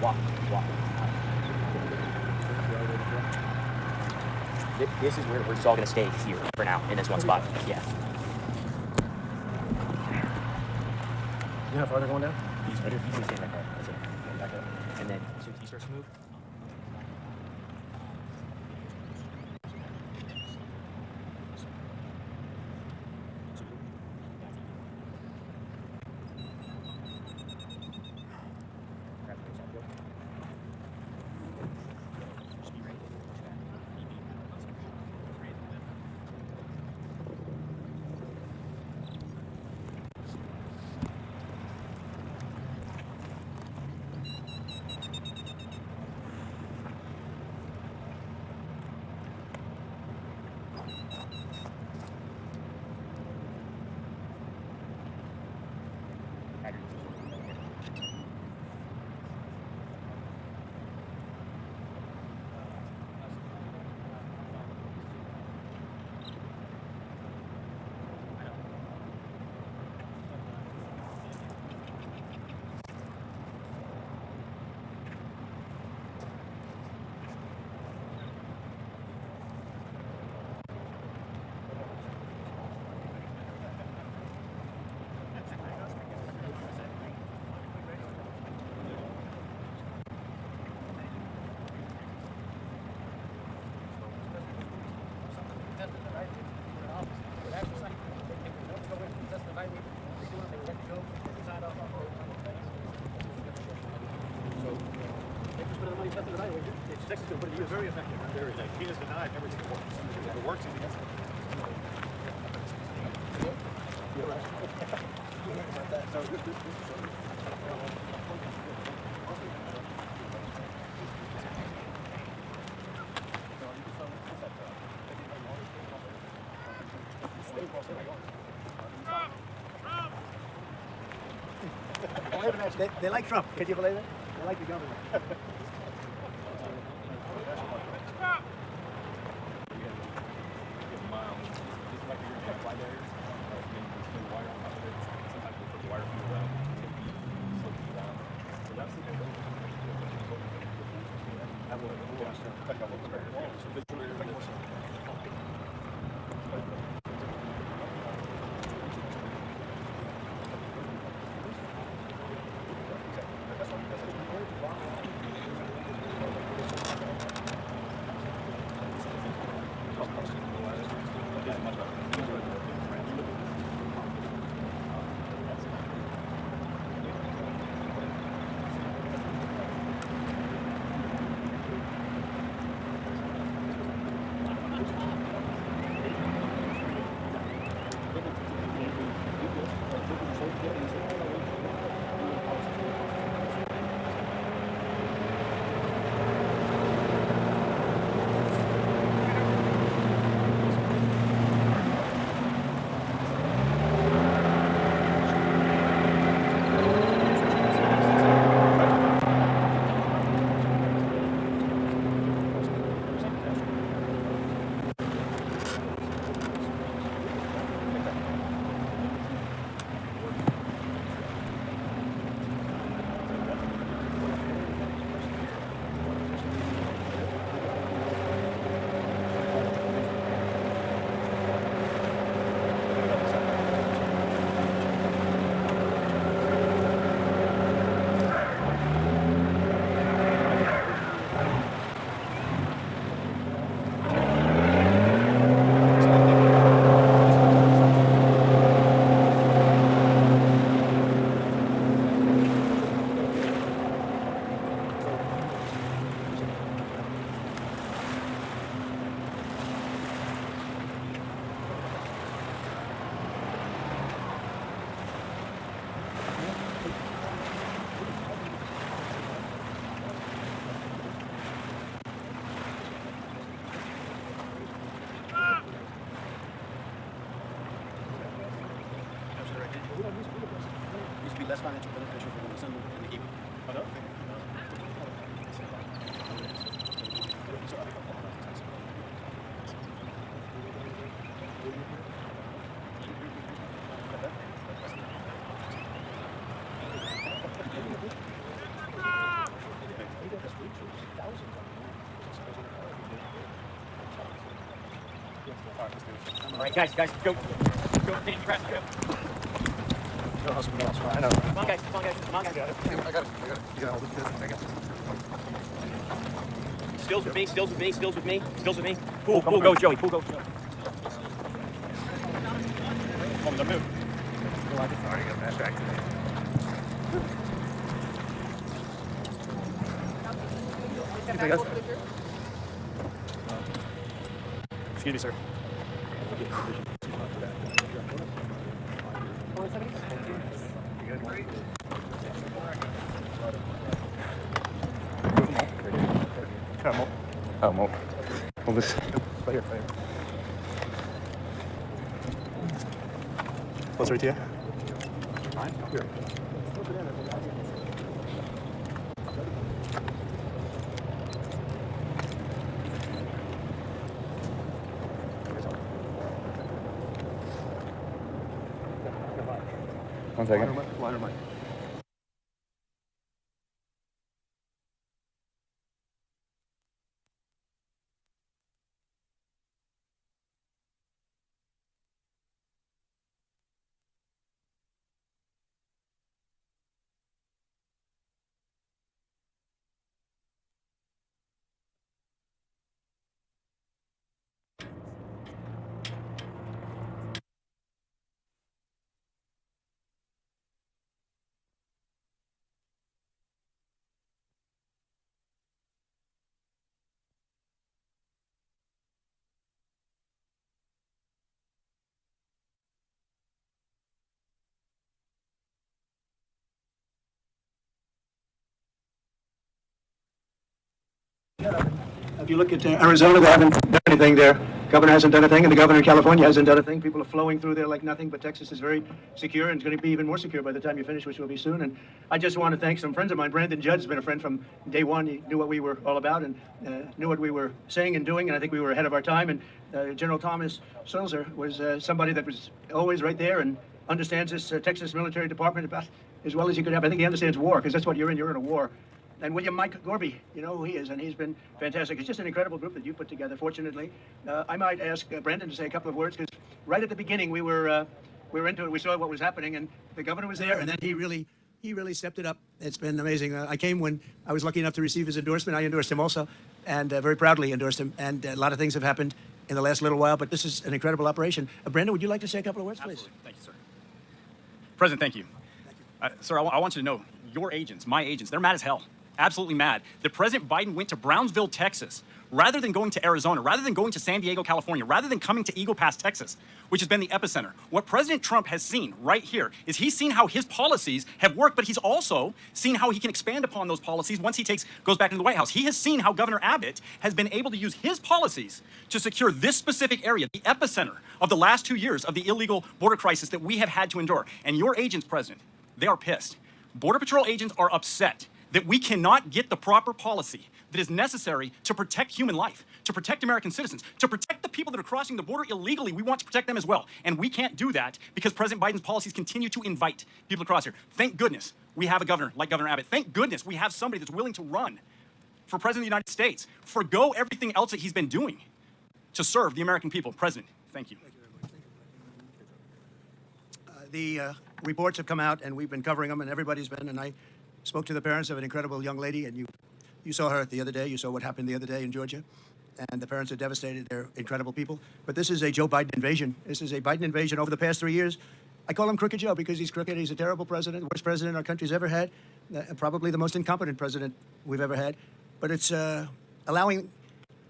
Walk. This is where we're just all going to stay here for now, in this one spot. Yeah. You know how far they're going down? He's right here. He's going to stay right there. That's it. Back up. And then as soon as he starts to move, Texas is very effective. Very effective. He has denied everything that works. If it works, he gets it. You're right. So they like Trump. Can you believe it? They like the government. Used to be less financially beneficial for them to send them and to keep them. All right, guys, go. Go, take your breath, go. I know. Come on, guys. I got it. I got it. You got all this business. I got it. Stills with me. Cool, go, Joey. Cool, go, Joey. On the move. Sorry, I got that back today. Excuse me, sir. Well, this. Right here. What's right here? Fine. Here. One second. Water mic. If you look at Arizona, they haven't done anything there. Governor hasn't done a thing, and the governor in California hasn't done a thing. People are flowing through there like nothing, but Texas is very secure, and it's going to be even more secure by the time you finish, which will be soon. And I just want to thank some friends of mine. Brandon Judd has been a friend from day one. He knew what we were all about and knew what we were saying and doing, and I think we were ahead of our time. And General Thomas Sulzer was somebody that was always right there and understands this Texas military department about as well as you could have. I think he understands war, because that's what you're in. You're in a war. And William Mike Gorby, you know who he is, and he's been fantastic. It's just an incredible group that you put together, fortunately. I might ask Brandon to say a couple of words, because right at the beginning we were into it. We saw what was happening, and the governor was there, and then he really stepped it up. It's been amazing. I came when I was lucky enough to receive his endorsement. I endorsed him also, and very proudly endorsed him. And a lot of things have happened in the last little while, but this is an incredible operation. Brandon, would you like to say a couple of words, please? Absolutely. Thank you, sir. President, thank you. Sir, I want you to know, your agents, my agents, they're mad as hell. Absolutely mad that President Biden went to Brownsville, Texas, rather than going to Arizona, rather than going to San Diego, California, rather than coming to Eagle Pass, Texas, which has been the epicenter. What President Trump has seen right here is he's seen how his policies have worked, but he's also seen how he can expand upon those policies once he goes back into the White House. He has seen how Governor Abbott has been able to use his policies to secure this specific area, the epicenter of the last 2 years of the illegal border crisis that we have had to endure. And your agents, President, they are pissed. Border Patrol agents are upset that we cannot get the proper policy that is necessary to protect human life, to protect American citizens, to protect the people that are crossing the border illegally. We want to protect them as well. And we can't do that because President Biden's policies continue to invite people across here. Thank goodness we have a governor like Governor Abbott. Thank goodness we have somebody that's willing to run for President of the United States, forgo everything else that he's been doing to serve the American people. President, thank you. The reports have come out, and we've been covering them, and everybody's been, and I spoke to the parents of an incredible young lady, and you saw her the other day. You saw what happened the other day in Georgia, and the parents are devastated. They're incredible people. But this is a Joe Biden invasion. This is a Biden invasion over the past 3 years. I call him Crooked Joe because he's crooked. He's a terrible president, the worst president our country's ever had, probably the most incompetent president we've ever had. But it's allowing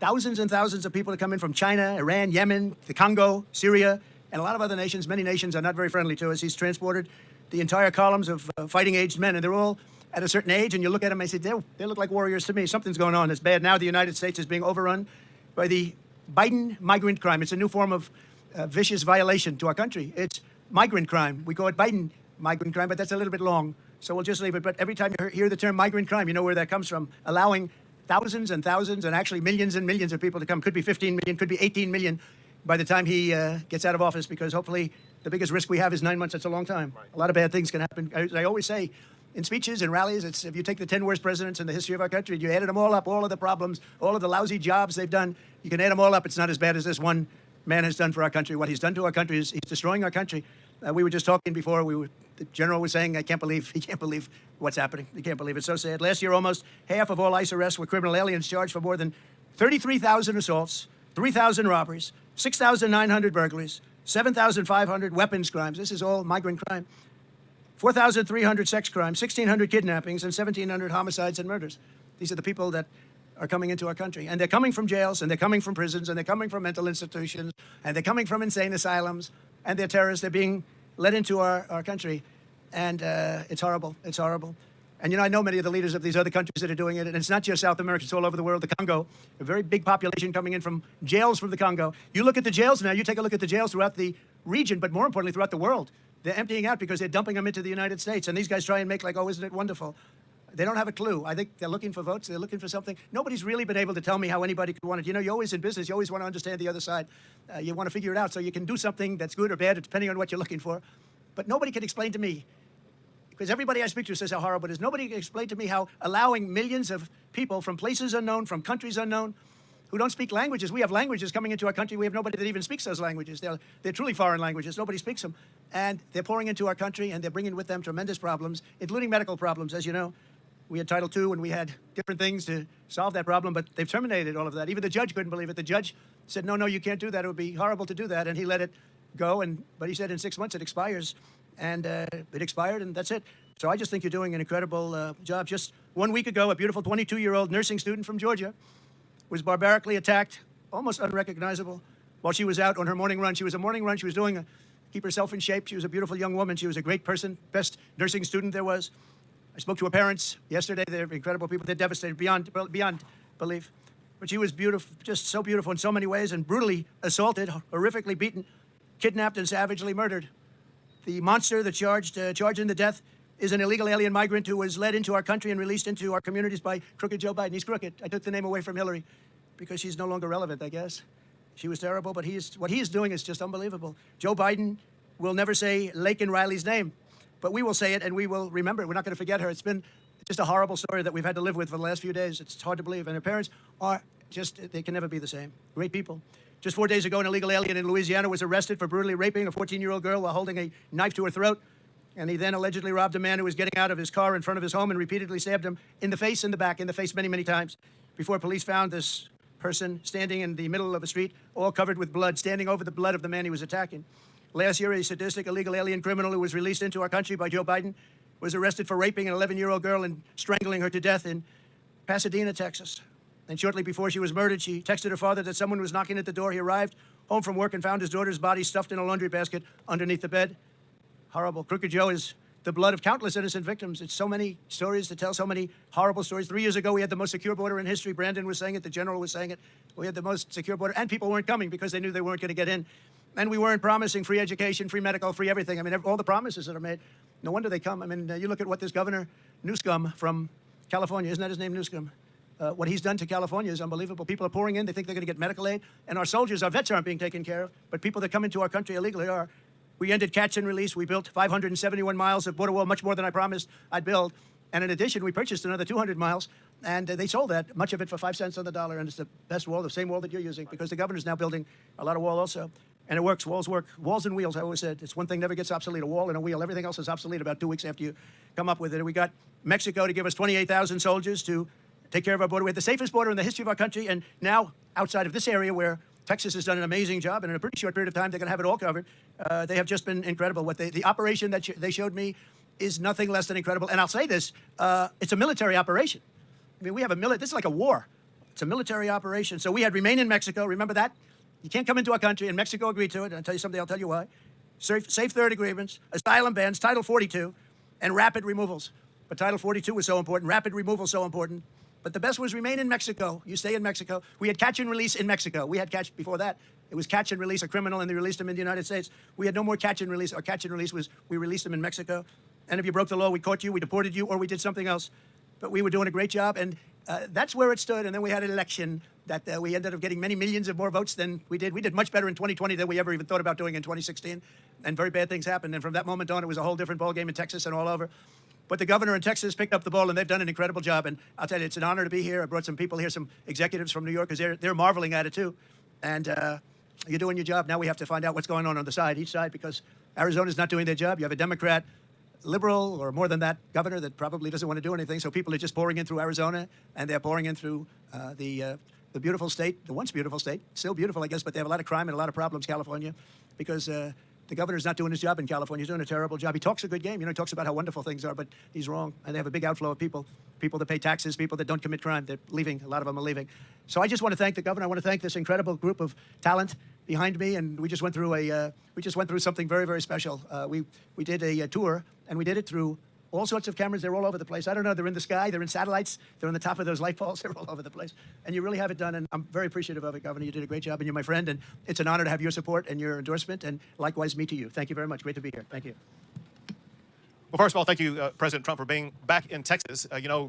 thousands and thousands of people to come in from China, Iran, Yemen, the Congo, Syria, and a lot of other nations. Many nations are not very friendly to us. He's transported the entire columns of fighting-aged men, and they're all at a certain age, and you look at them and say, they look like warriors to me. Something's going on. It's bad. Now the United States is being overrun by the Biden migrant crime. It's a new form of vicious violation to our country. It's migrant crime. We call it Biden migrant crime, but that's a little bit long, so we'll just leave it. But every time you hear the term migrant crime, you know where that comes from. Allowing thousands and thousands and actually millions and millions of people to come. Could be 15 million, could be 18 million by the time he gets out of office, because hopefully the biggest risk we have is 9 months. That's a long time. Right. A lot of bad things can happen. As I always say, in speeches and rallies, it's if you take the 10 worst presidents in the history of our country, you added them all up, all of the problems, all of the lousy jobs they've done, you can add them all up. It's not as bad as this one man has done for our country. What he's done to our country is he's destroying our country. We were just talking before. The general was saying, he can't believe what's happening. He can't believe it. It's so sad. Last year, almost half of all ICE arrests were criminal aliens charged for more than 33,000 assaults, 3,000 robberies, 6,900 burglaries, 7,500 weapons crimes. This is all migrant crime. 4,300 sex crimes, 1,600 kidnappings, and 1,700 homicides and murders. These are the people that are coming into our country. And they're coming from jails, and they're coming from prisons, and they're coming from mental institutions, and they're coming from insane asylums, and they're terrorists. They're being let into our country. And it's horrible. It's horrible. And, I know many of the leaders of these other countries that are doing it, and it's not just South America, it's all over the world. The Congo, a very big population coming in from jails from the Congo. You look at the jails now, you take a look at the jails throughout the region, but more importantly, throughout the world. They're emptying out because they're dumping them into the United States. And these guys try and make like, oh, isn't it wonderful? They don't have a clue. I think they're looking for votes. They're looking for something. Nobody's really been able to tell me how anybody could want it. You're always in business. You always want to understand the other side. You want to figure it out so you can do something that's good or bad, depending on what you're looking for. But nobody can explain to me, because everybody I speak to says how horrible it is. Nobody can explain to me how allowing millions of people from places unknown, from countries unknown, who don't speak languages. We have languages coming into our country. We have nobody that even speaks those languages. They're truly foreign languages. Nobody speaks them. And they're pouring into our country, and they're bringing with them tremendous problems, including medical problems. As you know, we had Title II, and we had different things to solve that problem, but they've terminated all of that. Even the judge couldn't believe it. The judge said, no, you can't do that. It would be horrible to do that. And he let it go. But he said in 6 months it expires. And it expired, and that's it. So I just think you're doing an incredible job. Just 1 week ago, a beautiful 22-year-old nursing student from Georgia was barbarically attacked, almost unrecognizable, while she was out on her morning run. She was a morning run. She was doing keep herself in shape. She was a beautiful young woman. She was a great person, best nursing student there was. I spoke to her parents yesterday. They're incredible people. They're devastated beyond belief. But she was beautiful, just so beautiful in so many ways, and brutally assaulted, horrifically beaten, kidnapped, and savagely murdered. The monster that charged in the death is an illegal alien migrant who was led into our country and released into our communities by crooked Joe Biden. He's crooked. I took the name away from Hillary because she's no longer relevant, I guess. She was terrible, but what he is doing is just unbelievable. Joe Biden will never say Laken Riley's name, but we will say it, and we will remember it. We're not going to forget her. It's been just a horrible story that we've had to live with for the last few days. It's hard to believe. And her parents are they can never be the same. Great people. Just 4 days ago, an illegal alien in Louisiana was arrested for brutally raping a 14-year-old girl while holding a knife to her throat. And he then allegedly robbed a man who was getting out of his car in front of his home and repeatedly stabbed him in the face, in the back, in the face many, many times before police found this person standing in the middle of a street, all covered with blood, standing over the blood of the man he was attacking. Last year, a sadistic illegal alien criminal who was released into our country by Joe Biden was arrested for raping an 11-year-old girl and strangling her to death in Pasadena, Texas. And shortly before she was murdered, she texted her father that someone was knocking at the door. He arrived home from work and found his daughter's body stuffed in a laundry basket underneath the bed. Horrible. Crooked Joe is the blood of countless innocent victims. It's so many stories to tell, so many horrible stories. 3 years ago, we had the most secure border in history. Brandon was saying it. The general was saying it. We had the most secure border, and people weren't coming because they knew they weren't going to get in. And we weren't promising free education, free medical, free everything. I mean, all the promises that are made. No wonder they come. I mean, you look at what this Governor Newsom from California, isn't that his name, Newsom? What he's done to California is unbelievable. People are pouring in. They think they're going to get medical aid. And our soldiers, our vets aren't being taken care of. But people that come into our country illegally are. We ended catch and release. We built 571 miles of border wall, much more than I promised I'd build. And in addition, we purchased another 200 miles. And they sold that, much of it for 5 cents on the dollar. And it's the best wall, the same wall that you're using, because the governor's now building a lot of wall also. And it works. Walls work. Walls and wheels, I always said. It's one thing never gets obsolete, a wall and a wheel. Everything else is obsolete about 2 weeks after you come up with it. And we got Mexico to give us 28,000 soldiers to take care of our border. We had the safest border in the history of our country. And now, outside of this area where Texas has done an amazing job, and in a pretty short period of time, they're going to have it all covered. They have just been incredible. The operation that they showed me is nothing less than incredible. And I'll say this, it's a military operation. I mean, we have this is like a war. It's a military operation. So we had remain in Mexico. Remember that? You can't come into our country, and Mexico agreed to it. And I'll tell you something, I'll tell you why. Safe third agreements, asylum bans, Title 42, and rapid removals. But Title 42 was so important, rapid removal so important. But the best was remain in Mexico. You stay in Mexico. We had catch and release in Mexico. We had catch before that. It was catch and release a criminal, and they released him in the United States. We had no more catch and release. Our catch and release was we released him in Mexico. And if you broke the law, we caught you, we deported you, or we did something else. But we were doing a great job, and that's where it stood. And then we had an election that we ended up getting many millions of more votes than we did. We did much better in 2020 than we ever even thought about doing in 2016. And very bad things happened. And from that moment on, it was a whole different ballgame in Texas and all over. But the governor in Texas picked up the ball, and they've done an incredible job. And I'll tell you, it's an honor to be here. I brought some people here, some executives from New York, because they're marveling at it, too. And You're doing your job. Now we have to find out what's going on the side, each side, because Arizona's not doing their job. You have a Democrat, liberal, or more than that, governor that probably doesn't want to do anything. So people are just pouring in through Arizona, and they're pouring in through the beautiful state, the once beautiful state, still beautiful, I guess, but they have a lot of crime and a lot of problems, California, because the governor's not doing his job in California. He's doing a terrible job. He talks a good game. You know, he talks about how wonderful things are, but he's wrong. And they have a big outflow of people that pay taxes, people that don't commit crime. They're leaving. A lot of them are leaving. So I just want to thank the governor. I want to thank this incredible group of talent behind me. And we just went through something very, very special. We did a tour, and we did it through all sorts of cameras. They're all over the place. I don't know. They're in the sky. They're in satellites. They're on the top of those light poles. They're all over the place. And you really have it done. And I'm very appreciative of it, Governor. You did a great job, and you're my friend. And it's an honor to have your support and your endorsement. And likewise, me to you. Thank you very much. Great to be here. Thank you. Well, first of all, thank you, President Trump, for being back in Texas.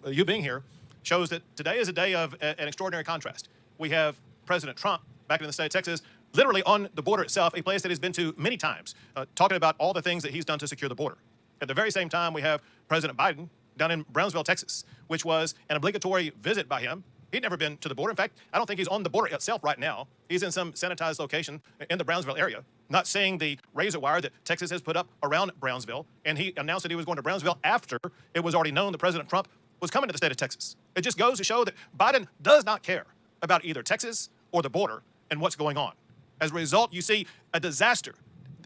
You being here shows that today is a day of an extraordinary contrast. We have President Trump back in the state of Texas, literally on the border itself, a place that he's been to many times, talking about all the things that he's done to secure the border. At the very same time, we have President Biden down in Brownsville, Texas, which was an obligatory visit by him. He'd never been to the border. In fact, I don't think he's on the border itself right now. He's in some sanitized location in the Brownsville area, not seeing the razor wire that Texas has put up around Brownsville. And he announced that he was going to Brownsville after it was already known that President Trump was coming to the state of Texas. It just goes to show that Biden does not care about either Texas or the border and what's going on. As a result, you see a disaster.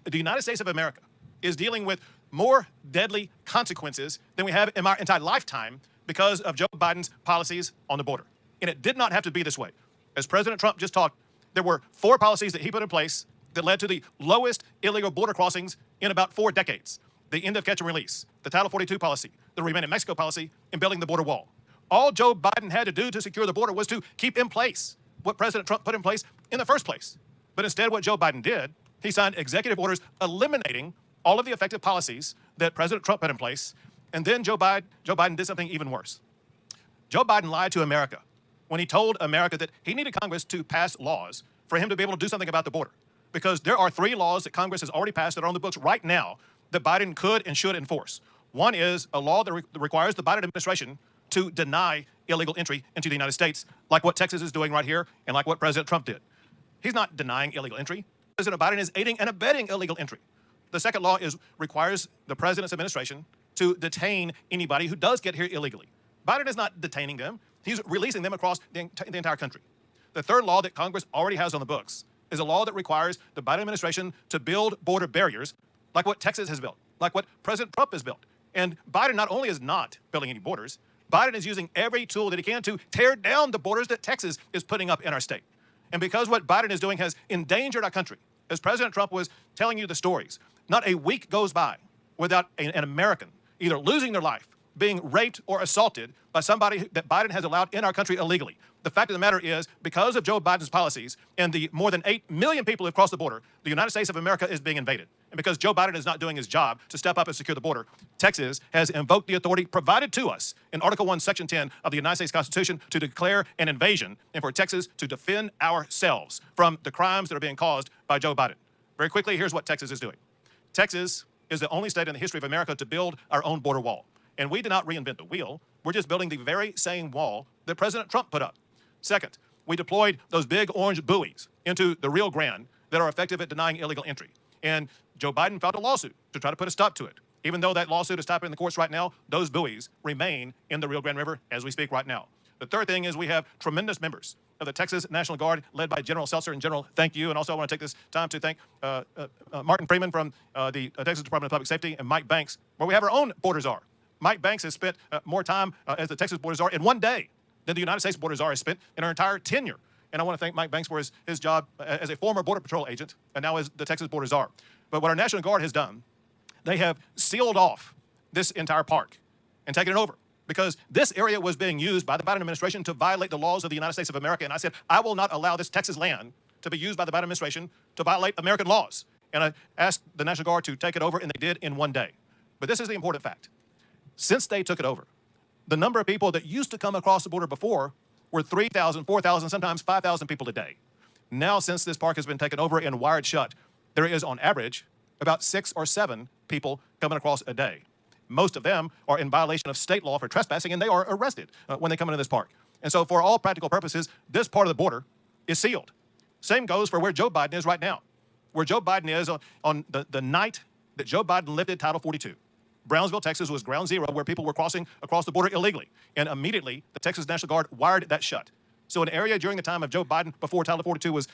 The United States of America is dealing with more deadly consequences than we have in our entire lifetime because of Joe Biden's policies on the border. And it did not have to be this way. As President Trump just talked, there were 4 policies that he put in place that led to the lowest illegal border crossings in about 4 decades. The end of catch and release, the Title 42 policy, the Remain in Mexico policy, and building the border wall. All Joe Biden had to do to secure the border was to keep in place what President Trump put in place in the first place. But instead, what Joe Biden did, he signed executive orders eliminating all of the effective policies that President Trump put in place. And then Joe Biden did something even worse. Joe Biden lied to America when he told America that he needed Congress to pass laws for him to be able to do something about the border. Because there are 3 laws that Congress has already passed that are on the books right now that Biden could and should enforce. One is a law that requires the Biden administration to deny illegal entry into the United States, like what Texas is doing right here and like what President Trump did. He's not denying illegal entry. President Biden is aiding and abetting illegal entry. The second law requires the president's administration to detain anybody who does get here illegally. Biden is not detaining them. He's releasing them across the entire country. The third law that Congress already has on the books is a law that requires the Biden administration to build border barriers like what Texas has built, like what President Trump has built. And Biden not only is not building any borders, Biden is using every tool that he can to tear down the borders that Texas is putting up in our state. And because what Biden is doing has endangered our country, as President Trump was telling you the stories, not a week goes by without an American either losing their life, being raped or assaulted by somebody that Biden has allowed in our country illegally. The fact of the matter is, because of Joe Biden's policies and the more than 8 million people who have crossed the border, the United States of America is being invaded. And because Joe Biden is not doing his job to step up and secure the border, Texas has invoked the authority provided to us in Article 1, Section 10 of the United States Constitution to declare an invasion and for Texas to defend ourselves from the crimes that are being caused by Joe Biden. Very quickly, here's what Texas is doing. Texas is the only state in the history of America to build our own border wall. And we did not reinvent the wheel. We're just building the very same wall that President Trump put up. Second, we deployed those big orange buoys into the Rio Grande that are effective at denying illegal entry. And Joe Biden filed a lawsuit to try to put a stop to it. Even though that lawsuit is stopping in the courts right now, those buoys remain in the Rio Grande River as we speak right now. The third thing is we have tremendous members of the Texas National Guard led by General Seltzer. And General, thank you. And also I want to take this time to thank Martin Freeman from the Texas Department of Public Safety and Mike Banks, where we have our own border czar. Mike Banks has spent more time as the Texas border czar in one day than the United States border czar has spent in her entire tenure. And I want to thank Mike Banks for his job as a former Border Patrol agent and now as the Texas border czar. But what our National Guard has done, they have sealed off this entire park and taken it over because this area was being used by the Biden administration to violate the laws of the United States of America. And I said, I will not allow this Texas land to be used by the Biden administration to violate American laws. And I asked the National Guard to take it over, and they did in one day. But this is the important fact. Since they took it over, the number of people that used to come across the border before were 3,000, 4,000, sometimes 5,000 people a day. Now, since this park has been taken over and wired shut, there is, on average, about 6 or 7 people coming across a day. Most of them are in violation of state law for trespassing, and they are arrested when they come into this park. And so for all practical purposes, this part of the border is sealed. Same goes for where Joe Biden is right now. Where Joe Biden is on the night that Joe Biden lifted Title 42. Brownsville, Texas was ground zero where people were crossing across the border illegally. And immediately, the Texas National Guard wired that shut. So an area during the time of Joe Biden, before Title 42 was,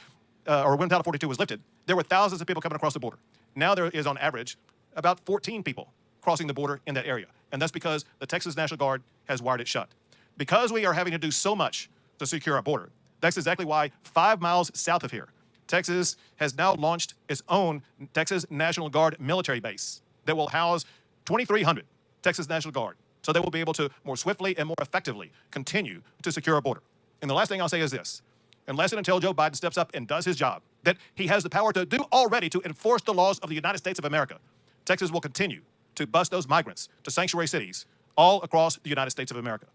or when Title 42 was lifted, there were thousands of people coming across the border. Now there is, on average, about 14 people crossing the border in that area. And that's because the Texas National Guard has wired it shut. Because we are having to do so much to secure our border, that's exactly why 5 miles south of here, Texas has now launched its own Texas National Guard military base that will house 2,300 Texas National Guard. So they will be able to more swiftly and more effectively continue to secure our border. And the last thing I'll say is this. Unless and until Joe Biden steps up and does his job, that he has the power to do already to enforce the laws of the United States of America, Texas will continue to bus those migrants to sanctuary cities all across the United States of America.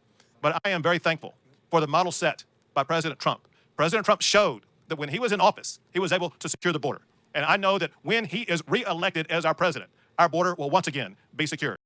But I am very thankful for the model set by President Trump. President Trump showed that when he was in office, he was able to secure the border. And I know that when he is reelected as our president, our border will once again be secured.